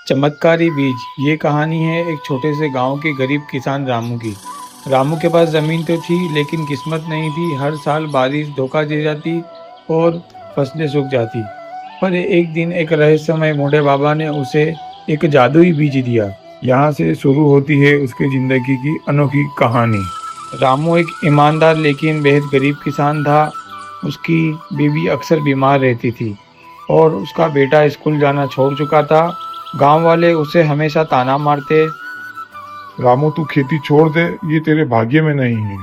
चमत्कारी बीज। ये कहानी है एक छोटे से गांव के गरीब किसान रामू की। रामू के पास ज़मीन तो थी लेकिन किस्मत नहीं थी। हर साल बारिश धोखा दे जाती और फसलें सूख जाती। पर एक दिन एक रहस्यमय बूढ़े बाबा ने उसे एक जादुई बीज दिया। यहाँ से शुरू होती है उसकी ज़िंदगी की अनोखी कहानी। रामू एक ईमानदार लेकिन बेहद गरीब किसान था। उसकी बीवी अक्सर बीमार रहती थी और उसका बेटा स्कूल जाना छोड़ चुका था। गांव वाले उसे हमेशा ताना मारते, रामू तू खेती छोड़ दे, ये तेरे भाग्य में नहीं है।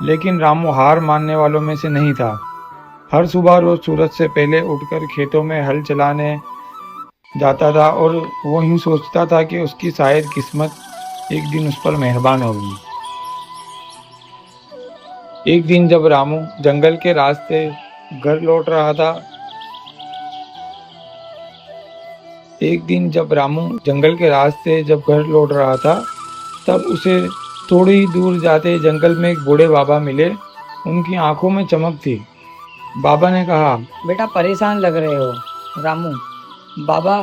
लेकिन रामू हार मानने वालों में से नहीं था। हर सुबह रोज सूरज से पहले उठकर खेतों में हल चलाने जाता था और वो यूं सोचता था कि उसकी शायद किस्मत एक दिन उस पर मेहरबान होगी। एक दिन जब रामू जंगल के रास्ते घर लौट रहा था तब उसे थोड़ी दूर जाते जंगल में एक बूढ़े बाबा मिले। उनकी आंखों में चमक थी। बाबा ने कहा, बेटा परेशान लग रहे हो। रामू बाबा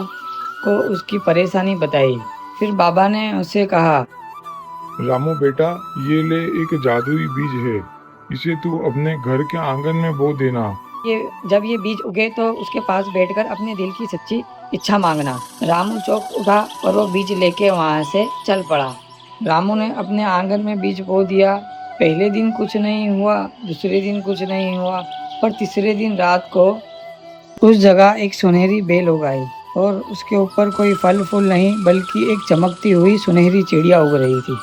को उसकी परेशानी बताई। फिर बाबा ने उसे कहा, रामू बेटा, ये ले एक जादुई बीज है, इसे तू अपने घर के आंगन में बो देना। जब ये बीज उगे तो उसके पास बैठकर अपने दिल की सच्ची इच्छा मांगना। रामू चौंक उठा और वो बीज लेके वहाँ से चल पड़ा। रामू ने अपने आंगन में बीज बो दिया। पहले दिन कुछ नहीं हुआ, दूसरे दिन कुछ नहीं हुआ, पर तीसरे दिन रात को उस जगह एक सुनहरी बेल उगाई और उसके ऊपर कोई फल फूल नहीं बल्कि एक चमकती हुई सुनहरी चिड़िया उग रही थी।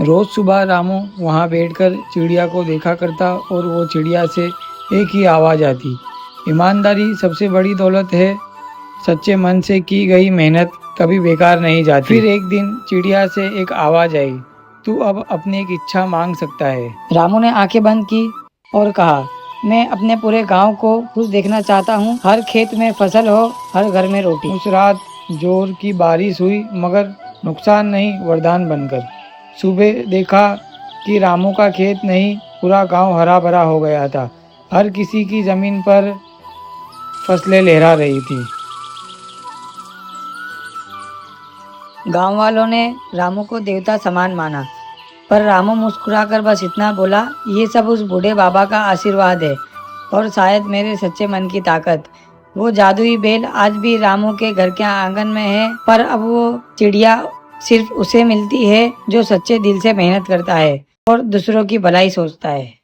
रोज सुबह रामू वहाँ बैठकर चिड़िया को देखा करता और वो चिड़िया से एक ही आवाज़ आती, ईमानदारी सबसे बड़ी दौलत है, सच्चे मन से की गई मेहनत कभी बेकार नहीं जाती। फिर एक दिन चिड़िया से एक आवाज़ आई, तू अब अपनी एक इच्छा मांग सकता है। रामू ने आंखें बंद की और कहा, मैं अपने पूरे गांव को खुश देखना चाहता हूँ। हर खेत में फसल हो, हर घर में रोटी। उस रात जोर की बारिश हुई मगर नुकसान नहीं, वरदान बनकर। सुबह देखा कि रामू का खेत नहीं, पूरा गांव हरा भरा हो गया था। हर किसी की जमीन पर फसलें लहरा रही थी। गांव वालों ने रामू को देवता समान माना, पर रामू मुस्कुराकर बस इतना बोला, ये सब उस बूढ़े बाबा का आशीर्वाद है और शायद मेरे सच्चे मन की ताकत। वो जादुई बेल आज भी रामू के घर के आंगन में है, पर अब वो चिड़िया सिर्फ उसे मिलती है जो सच्चे दिल से मेहनत करता है और दूसरों की भलाई सोचता है।